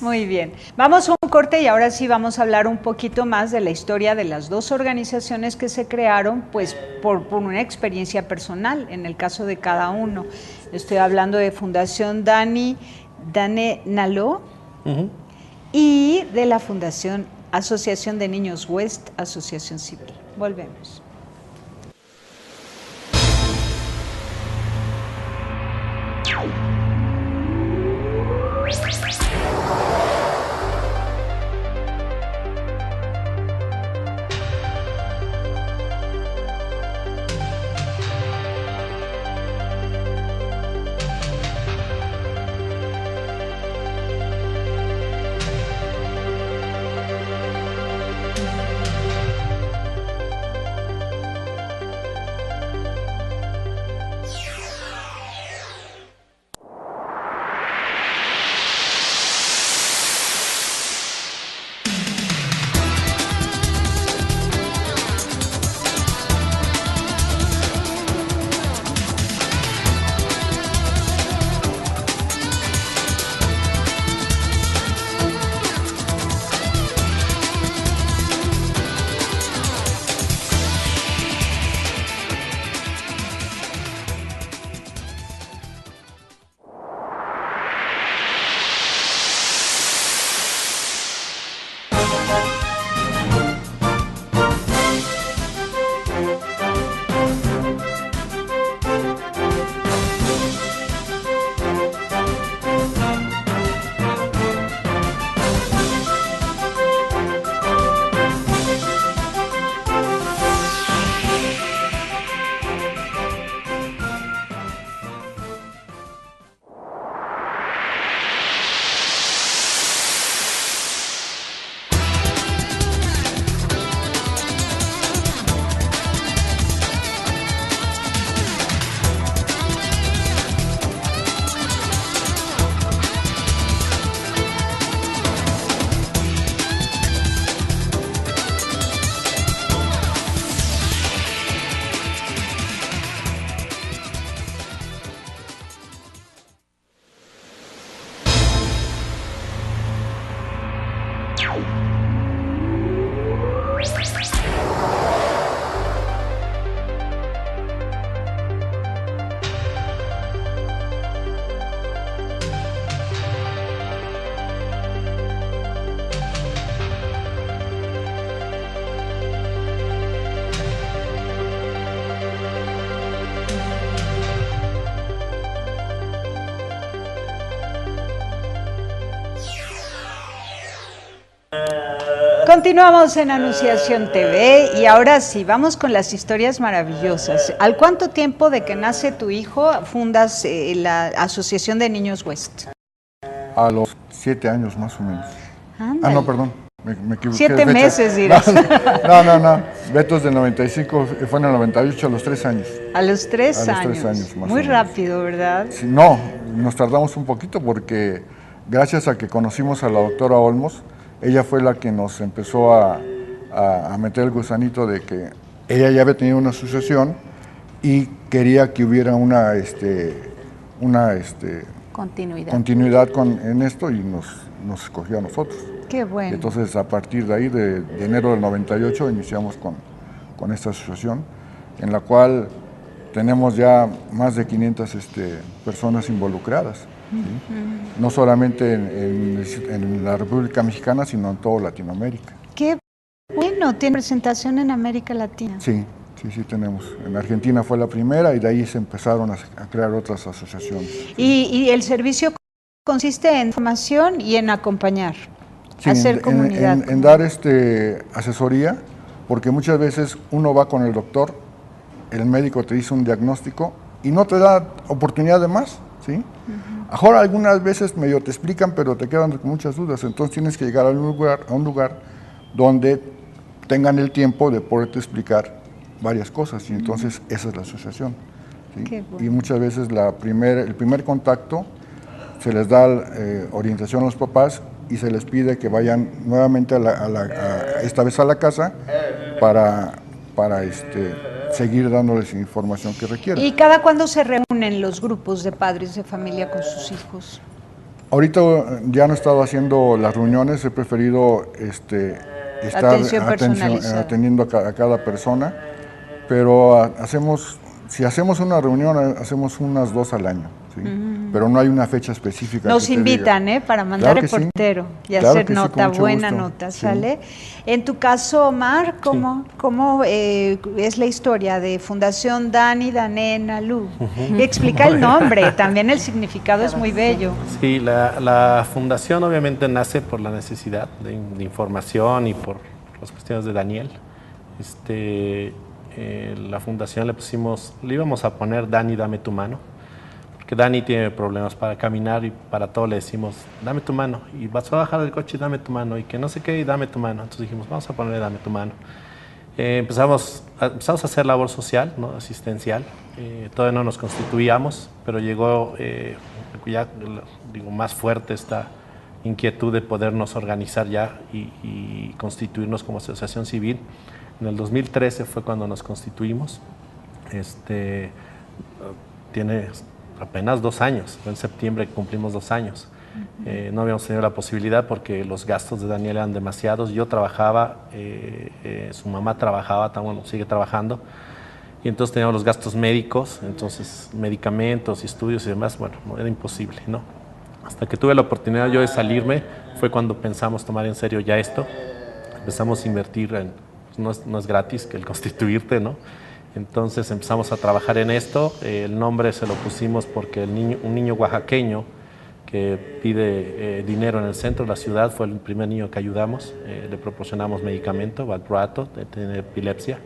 Muy bien. Vamos a un corte y ahora sí vamos a hablar un poquito más de la historia de las dos organizaciones que se crearon, pues por una experiencia personal, en el caso de cada uno. Estoy hablando de Fundación Dane Naló y de la Fundación Asociación de Niños West, Asociación Civil. Volvemos. Continuamos en Anunciación TV y ahora sí, vamos con las historias maravillosas. ¿Al cuánto tiempo de que nace tu hijo fundas la Asociación de Niños West? A los 7 años más o menos. Ándale. Ah, no, perdón, me equivoqué. 7 meses, dirás. No. Beto es del 95, fue en el 98, a los 3 años. A los 3 años. A los 3 años, más Muy o menos. rápido, ¿verdad? Sí, no, nos tardamos un poquito porque gracias a que conocimos a la doctora Olmos, ella fue la que nos empezó a meter el gusanito de que ella ya había tenido una asociación y quería que hubiera una continuidad en esto y nos escogió a nosotros. Qué bueno. Entonces, a partir de ahí, de enero del 98, iniciamos con esta asociación, en la cual tenemos ya más de 500 personas involucradas, ¿sí? No solamente en la República Mexicana, sino en toda Latinoamérica. Qué bueno, ¿tiene presentación en América Latina? Sí tenemos. En Argentina fue la primera y de ahí se empezaron a crear otras asociaciones. ¿Y el servicio consiste en formación y en acompañar? Sí, hacer comunidad. En dar asesoría, porque muchas veces uno va con el doctor, el médico te dice un diagnóstico y no te da oportunidad de más, ¿sí? Ahora algunas veces medio te explican, pero te quedan con muchas dudas, entonces tienes que llegar a un lugar donde tengan el tiempo de poderte explicar varias cosas, y entonces esa es la asociación, ¿sí? Bueno. Y muchas veces el primer contacto se les da orientación a los papás y se les pide que vayan nuevamente esta vez a la casa para seguir dándoles información que requieran. ¿Y cada cuándo se reúnen los grupos de padres de familia con sus hijos? Ahorita ya no he estado haciendo las reuniones, he preferido estar atendiendo a cada persona, pero si hacemos una reunión, hacemos unas 2 al año, ¿sí? Pero no hay una fecha específica. Nos invitan, para mandar reportero y hacer nota, buena nota, ¿sale? Sí. En tu caso, Omar, ¿cómo es la historia de Fundación Dani Danena Lu? Explica el nombre, también el significado es muy bello. Sí, la fundación obviamente nace por la necesidad de información y por las cuestiones de Daniel. La fundación le íbamos a poner Dani, dame tu mano, porque Dani tiene problemas para caminar y para todo le decimos, dame tu mano, y vas a bajar del coche y dame tu mano, y que no sé qué, y dame tu mano. Entonces dijimos, vamos a ponerle dame tu mano. Empezamos a hacer labor social, ¿no? Asistencial. Todavía no nos constituíamos, pero llegó ya, más fuerte esta inquietud de podernos organizar ya y constituirnos como asociación civil. En el 2013 fue cuando nos constituimos. Tiene apenas 2 años, en septiembre cumplimos 2 años. No habíamos tenido la posibilidad porque los gastos de Daniel eran demasiados. Yo trabajaba, su mamá trabajaba, sigue trabajando, y entonces teníamos los gastos médicos, entonces medicamentos y estudios y demás, no era imposible, ¿no? Hasta que tuve la oportunidad yo de salirme, fue cuando pensamos tomar en serio ya esto. Empezamos a invertir no es gratis que el constituirte, ¿no? Entonces empezamos a trabajar en esto. El nombre se lo pusimos porque un niño oaxaqueño que pide dinero en el centro de la ciudad fue el primer niño que ayudamos. Le proporcionamos medicamento, valproato, tiene epilepsia.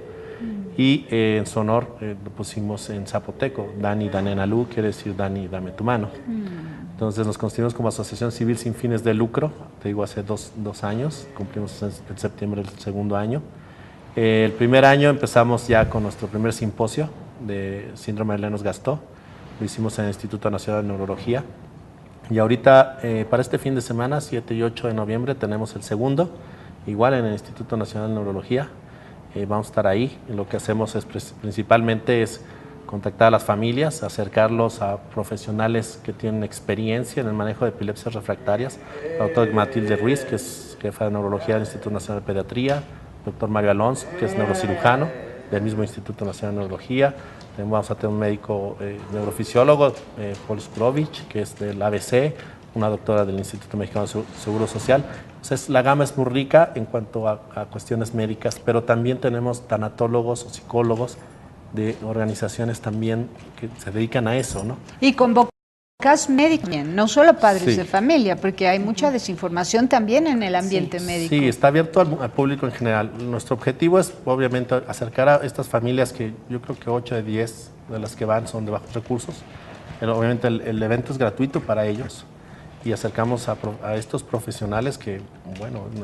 Y en su honor lo pusimos en zapoteco, Dani Danena Lu, quiere decir Dani, dame tu mano. Entonces nos constituimos como asociación civil sin fines de lucro, te digo, hace dos años, cumplimos en septiembre el 2.º año. El primer año empezamos ya con nuestro primer simposio de síndrome de Lennox-Gastaut, lo hicimos en el Instituto Nacional de Neurología, y ahorita para este fin de semana, 7 y 8 de noviembre, tenemos el segundo, igual en el Instituto Nacional de Neurología. Vamos a estar ahí, y lo que hacemos principalmente es contactar a las familias, acercarlos a profesionales que tienen experiencia en el manejo de epilepsias refractarias, la doctora Matilde Ruiz, que es jefa de neurología del Instituto Nacional de Pediatría, doctor Mario Alonso, que es neurocirujano del mismo Instituto Nacional de Neurología. También vamos a tener un médico neurofisiólogo, Paul Skrovich, que es del ABC, una doctora del Instituto Mexicano de Seguro Social. Entonces, la gama es muy rica en cuanto a cuestiones médicas, pero también tenemos tanatólogos o psicólogos de organizaciones también que se dedican a eso, ¿no? Y convocas médicos, no solo padres de familia, porque hay mucha desinformación también en el ambiente médico. Sí, está abierto al público en general. Nuestro objetivo es, obviamente, acercar a estas familias que yo creo que 8 de 10 de las que van son de bajos recursos. Pero obviamente el evento es gratuito para ellos y acercamos a estos profesionales que,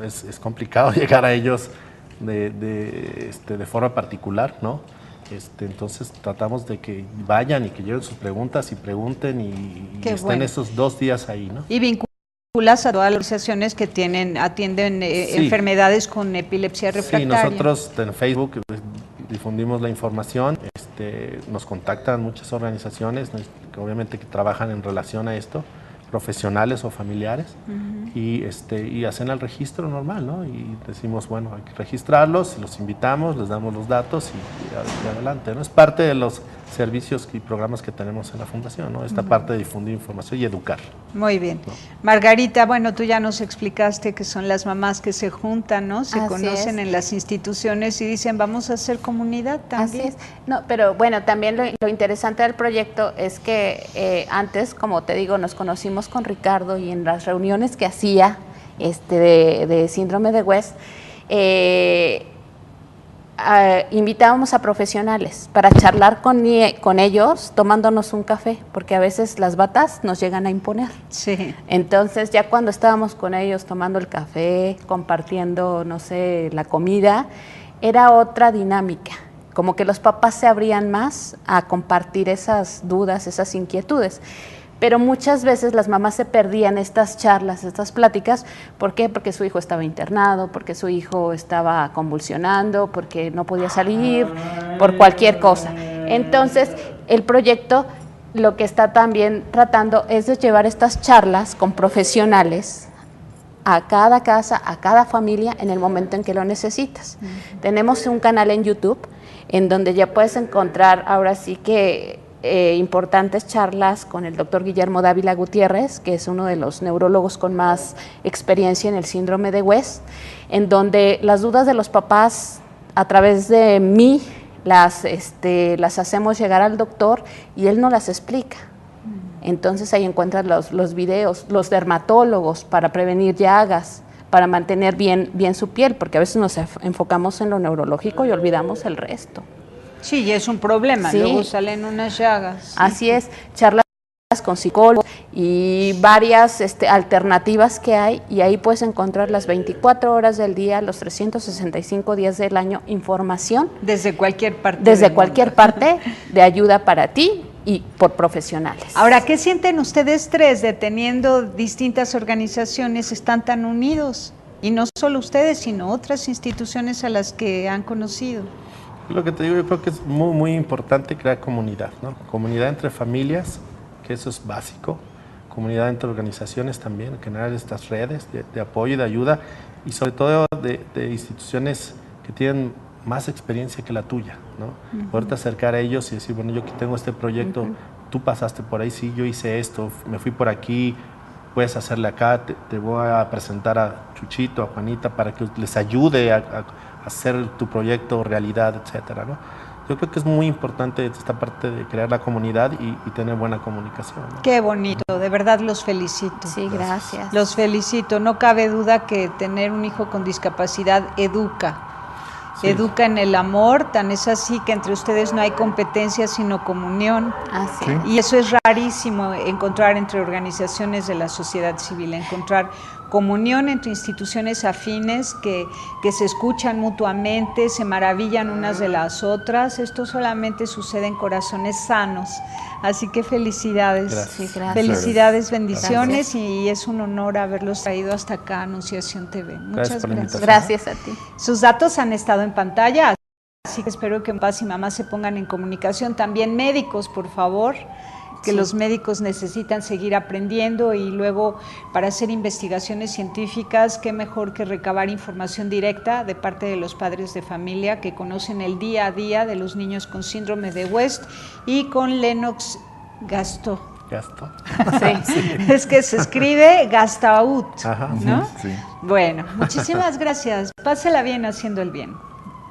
es complicado llegar a ellos de forma particular, ¿no? Entonces tratamos de que vayan y que lleven sus preguntas y pregunten y estén esos 2 días ahí, ¿no? Y vinculas a todas las organizaciones que atienden enfermedades con epilepsia refractaria. Sí, nosotros en Facebook difundimos la información, nos contactan muchas organizaciones, obviamente que trabajan en relación a esto, profesionales o familiares, y hacen el registro normal, ¿no? Y decimos, bueno, hay que registrarlos, los invitamos, les damos los datos y adelante, ¿no? Es parte de los servicios y programas que tenemos en la Fundación, ¿no? Esta parte de difundir información y educar. Muy bien. ¿No? Margarita, bueno, tú ya nos explicaste que son las mamás que se juntan, ¿no? Se Así conocen en las instituciones y dicen, vamos a hacer comunidad también. Así es. No, pero bueno, también lo interesante del proyecto es que antes, como te digo, nos conocimos con Ricardo y en las reuniones que hacía de síndrome de West, invitábamos a profesionales para charlar con ellos tomándonos un café, porque a veces las batas nos llegan a imponer. Sí. Entonces ya cuando estábamos con ellos tomando el café, compartiendo, no sé, la comida, era otra dinámica, como que los papás se abrían más a compartir esas dudas, esas inquietudes. Pero muchas veces las mamás se perdían estas charlas, estas pláticas. ¿Por qué? Porque su hijo estaba internado, porque su hijo estaba convulsionando, porque no podía salir, por cualquier cosa. Entonces, el proyecto lo que está también tratando es de llevar estas charlas con profesionales a cada casa, a cada familia en el momento en que lo necesitas. Tenemos un canal en YouTube en donde ya puedes encontrar ahora sí que importantes charlas con el doctor Guillermo Dávila Gutiérrez, que es uno de los neurólogos con más experiencia en el síndrome de West, en donde las dudas de los papás a través de mí las hacemos llegar al doctor y él nos las explica. Entonces ahí encuentras los videos, los dermatólogos para prevenir llagas, para mantener bien su piel, porque a veces nos enfocamos en lo neurológico y olvidamos el resto. Sí, y es un problema, Sí. luego salen unas llagas. Sí. Así es, charlas con psicólogos y varias alternativas que hay, y ahí puedes encontrar las 24 horas del día, los 365 días del año, información. Desde cualquier parte. Desde del cualquier mundo. parte de ayuda para ti y por profesionales. Ahora, ¿qué sienten ustedes tres de teniendo distintas organizaciones, están tan unidos? Y no solo ustedes, sino otras instituciones a las que han conocido. Lo que te digo, yo creo que es muy, muy importante crear comunidad, ¿no? Comunidad entre familias, que eso es básico, comunidad entre organizaciones también, generar estas redes de apoyo y de ayuda, y sobre todo de instituciones que tienen más experiencia que la tuya, ¿no? Poderte acercar a ellos y decir, bueno, yo aquí tengo este proyecto, tú pasaste por ahí, sí, yo hice esto, me fui por aquí, puedes hacerle acá, te voy a presentar a Chuchito, a Juanita, para que les ayude a hacer tu proyecto realidad, etcétera, ¿no? Yo creo que es muy importante esta parte de crear la comunidad y tener buena comunicación, ¿no? Qué bonito, de verdad los felicito. Sí, gracias. Los felicito, no cabe duda que tener un hijo con discapacidad educa. Sí. Educa en el amor, tan es así que entre ustedes no hay competencia sino comunión. Así. Sí. Y eso es rarísimo encontrar entre organizaciones de la sociedad civil, encontrar comunión entre instituciones afines que se escuchan mutuamente, se maravillan unas de las otras. Esto solamente sucede en corazones sanos. Así que felicidades. Gracias. Sí, gracias. Felicidades, bendiciones, Gracias. y es un honor haberlos traído hasta acá, Anunciación TV. Muchas por la gracias. invitación. Gracias a ti. Sus datos han estado en pantalla, así que espero que papás y mamás se pongan en comunicación. También médicos, por favor, que Sí. los médicos necesitan seguir aprendiendo, y luego para hacer investigaciones científicas, qué mejor que recabar información directa de parte de los padres de familia que conocen el día a día de los niños con síndrome de West y con Lennox-Gastaut. Gasto. Sí. Es que se escribe Gastaut, Ajá. ¿no? Sí. Bueno, muchísimas gracias. Pásela bien haciendo el bien.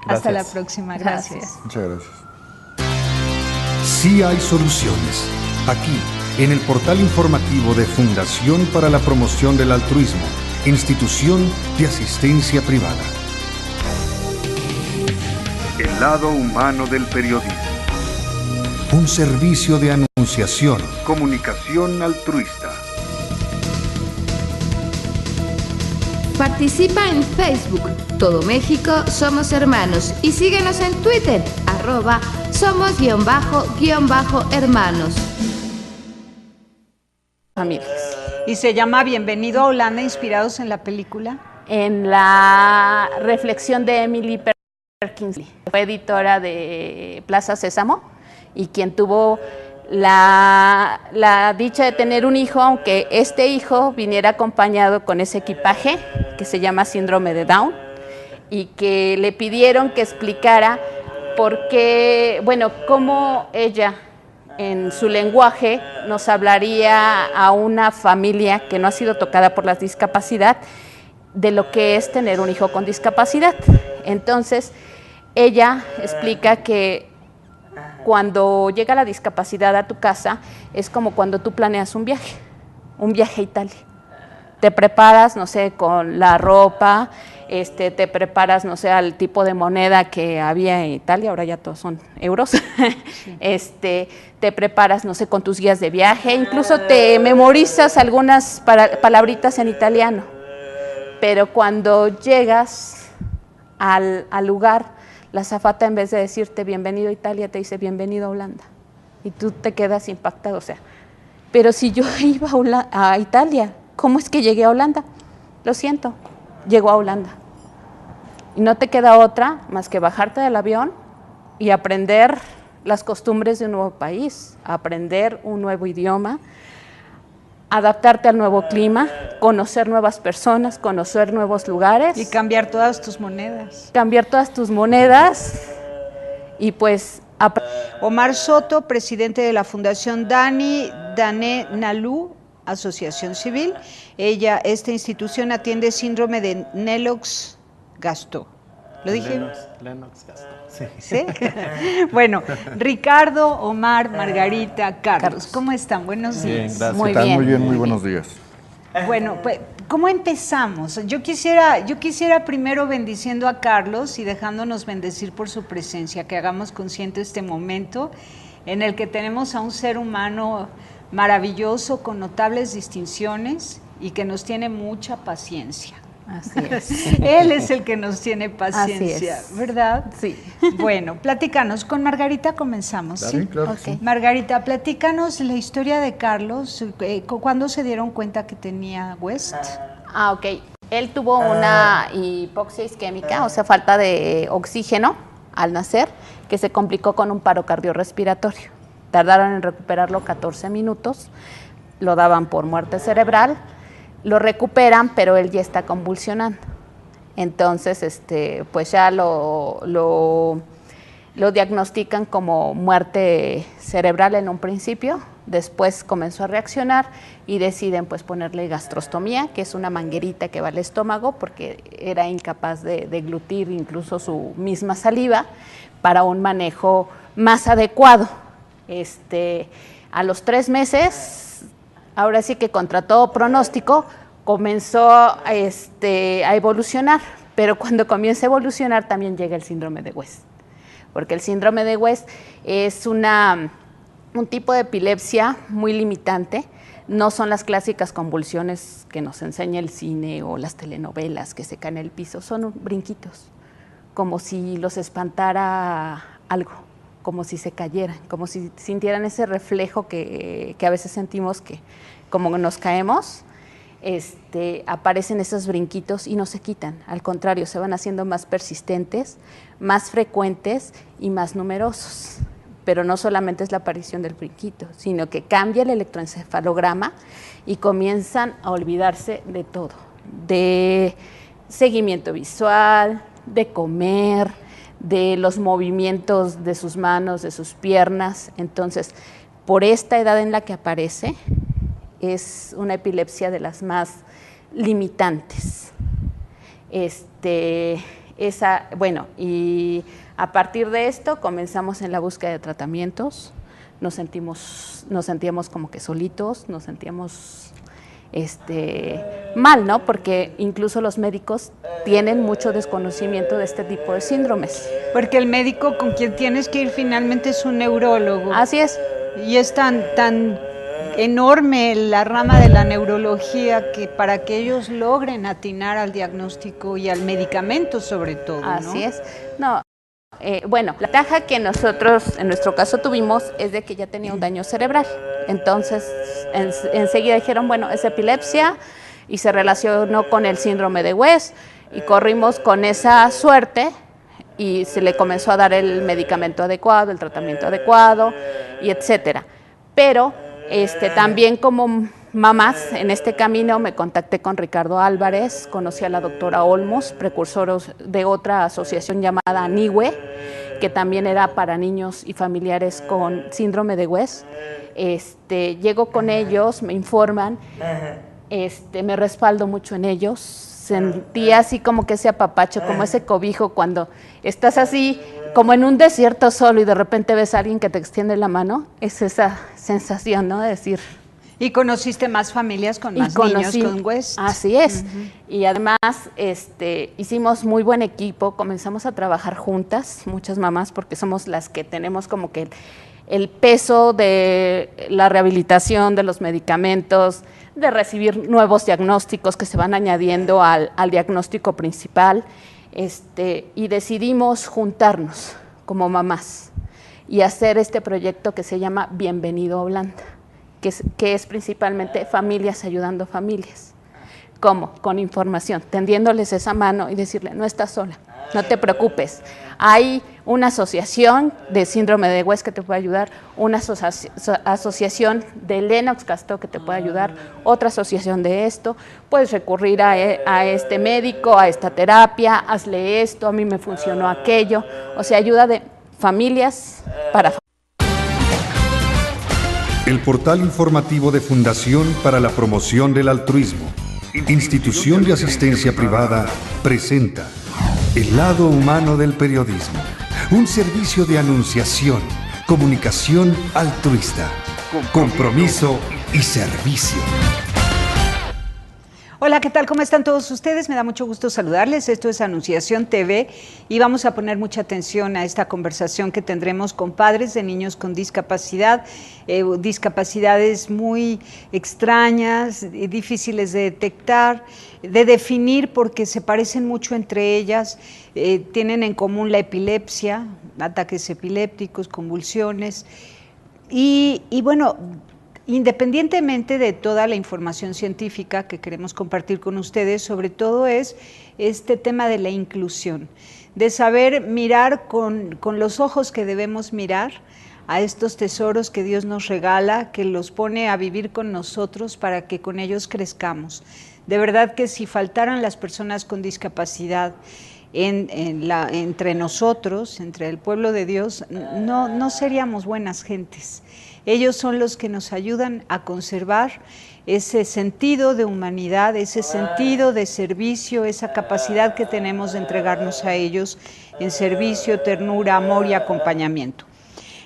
Hasta la Gracias. próxima. Gracias. Gracias. Muchas gracias. Sí hay soluciones. Aquí, en el portal informativo de Fundación para la Promoción del Altruismo, Institución de Asistencia Privada. El lado humano del periodismo. Un servicio de anunciación, comunicación altruista. Participa en Facebook, Todo México Somos Hermanos, y síguenos en Twitter, @somos_hermanos. Familias. Y se llama Bienvenido a Holanda, inspirados en la película. En la reflexión de Emily Kingsley. Fue editora de Plaza Sésamo y quien tuvo la dicha de tener un hijo, aunque este hijo viniera acompañado con ese equipaje que se llama síndrome de Down, y que le pidieron que explicara por qué, bueno, cómo ella en su lenguaje nos hablaría a una familia que no ha sido tocada por la discapacidad de lo que es tener un hijo con discapacidad. Entonces, ella explica que cuando llega la discapacidad a tu casa es como cuando tú planeas un viaje a Italia. Te preparas, no sé, con la ropa, te preparas, no sé, al tipo de moneda que había en Italia, ahora ya todos son euros. Sí. Te preparas, no sé, con tus guías de viaje, incluso te memorizas algunas palabritas en italiano. Pero cuando llegas al lugar, la azafata, en vez de decirte bienvenido a Italia, te dice bienvenido a Holanda. Y tú te quedas impactado, o sea, pero si yo iba a Italia, ¿cómo es que llegué a Holanda? Lo siento, llegó a Holanda. Y no te queda otra más que bajarte del avión y aprender las costumbres de un nuevo país, aprender un nuevo idioma, adaptarte al nuevo clima, conocer nuevas personas, conocer nuevos lugares. Y cambiar todas tus monedas. Cambiar todas tus monedas y pues... Omar Soto, presidente de la Fundación Dané Nalú, Asociación Civil. Esta institución atiende síndrome de Lennox-Gastaut. ¿Lo dije? Lennox-Gastaut, sí. ¿Sí? Bueno, Ricardo, Omar, Margarita, Carlos, ¿cómo están? Buenos días. Bien, gracias. Muy Están bien. muy bien, muy buenos días. Bueno, pues, ¿cómo empezamos? Yo quisiera primero bendiciendo a Carlos y dejándonos bendecir por su presencia, que hagamos consciente este momento en el que tenemos a un ser humano maravilloso, con notables distinciones y que nos tiene mucha paciencia. Así es. Él es el que nos tiene paciencia, Así es. ¿verdad? Sí. Bueno, platícanos. Con Margarita comenzamos. ¿Sí? ¿Sí? Claro. Okay. Margarita, platícanos la historia de Carlos. ¿Cuándo se dieron cuenta que tenía West? Ok. Él tuvo una hipoxia isquémica, o sea, falta de oxígeno al nacer, que se complicó con un paro cardiorrespiratorio. Tardaron en recuperarlo 14 minutos, lo daban por muerte cerebral, lo recuperan, pero él ya está convulsionando. Entonces, pues ya lo diagnostican como muerte cerebral en un principio, después comenzó a reaccionar y deciden pues ponerle gastrostomía, que es una manguerita que va al estómago porque era incapaz de deglutir incluso su misma saliva para un manejo más adecuado. A los 3 meses, ahora sí que contra todo pronóstico, comenzó a evolucionar, pero cuando comienza a evolucionar también llega el síndrome de West, porque el síndrome de West es un tipo de epilepsia muy limitante, no son las clásicas convulsiones que nos enseña el cine o las telenovelas que se caen en el piso, son brinquitos, como si los espantara algo, como si se cayeran, como si sintieran ese reflejo que a veces sentimos que como nos caemos, aparecen esos brinquitos y no se quitan, al contrario, se van haciendo más persistentes, más frecuentes y más numerosos. Pero no solamente es la aparición del brinquito, sino que cambia el electroencefalograma y comienzan a olvidarse de todo, de seguimiento visual, de comer, de los movimientos de sus manos, de sus piernas. Entonces, por esta edad en la que aparece, es una epilepsia de las más limitantes. Bueno, y a partir de esto comenzamos en la búsqueda de tratamientos, nos sentíamos como que solitos, nos sentíamos mal, ¿no? Porque incluso los médicos tienen mucho desconocimiento de este tipo de síndromes. Porque el médico con quien tienes que ir finalmente es un neurólogo. Así es. Y es tan enorme la rama de la neurología que para que ellos logren atinar al diagnóstico y al medicamento sobre todo, ¿no? Así es. No. Bueno, la ventaja que nosotros en nuestro caso tuvimos es de que ya tenía un daño cerebral. Entonces, enseguida dijeron, bueno, es epilepsia y se relacionó con el síndrome de West y corrimos con esa suerte y se le comenzó a dar el medicamento adecuado, el tratamiento adecuado, y etcétera. Pero también como mamás en este camino me contacté con Ricardo Álvarez, conocí a la doctora Olmos, precursoros de otra asociación llamada ANIWE, que también era para niños y familiares con síndrome de West. Llego con ellos, me informan, me respaldo mucho en ellos, sentí así como que ese apapacho, como ese cobijo cuando estás así como en un desierto solo y de repente ves a alguien que te extiende la mano, es esa sensación, ¿no? De decir... ¿Y conociste más familias con más niños con West? Así es. Y además hicimos muy buen equipo, comenzamos a trabajar juntas, muchas mamás, porque somos las que tenemos como que el peso de la rehabilitación, de los medicamentos, de recibir nuevos diagnósticos que se van añadiendo al diagnóstico principal, y decidimos juntarnos como mamás y hacer este proyecto que se llama Bienvenido a Holanda, que es principalmente familias ayudando familias. ¿Cómo? Con información, tendiéndoles esa mano y decirle, no estás sola, no te preocupes. Hay una asociación de síndrome de West que te puede ayudar, una asociación de Lennox-Gastaut que te puede ayudar, otra asociación de esto. Puedes recurrir a este médico, a esta terapia, hazle esto, a mí me funcionó aquello. O sea, ayuda de familias para familias. El portal informativo de Fundación para la Promoción del Altruismo, institución de asistencia privada, presenta El lado humano del periodismo, un servicio de anunciación, comunicación altruista, compromiso y servicio. Hola, ¿qué tal? ¿Cómo están todos ustedes? Me da mucho gusto saludarles. Esto es Anunciación TV y vamos a poner mucha atención a esta conversación que tendremos con padres de niños con discapacidad, discapacidades muy extrañas, difíciles de detectar, de definir porque se parecen mucho entre ellas, tienen en común la epilepsia, ataques epilépticos, convulsiones y bueno, independientemente de toda la información científica que queremos compartir con ustedes, sobre todo es este tema de la inclusión, de saber mirar con los ojos que debemos mirar a estos tesoros que Dios nos regala, que los pone a vivir con nosotros para que con ellos crezcamos. De verdad que si faltaran las personas con discapacidad entre nosotros, entre el pueblo de Dios, no seríamos buenas gentes. Ellos son los que nos ayudan a conservar ese sentido de humanidad, ese sentido de servicio, esa capacidad que tenemos de entregarnos a ellos en servicio, ternura, amor y acompañamiento.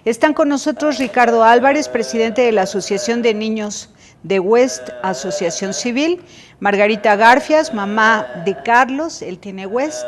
Están con nosotros Ricardo Álvarez, presidente de la Asociación de Niños de West, Asociación Civil, Margarita Garfias, mamá de Carlos, él tiene West,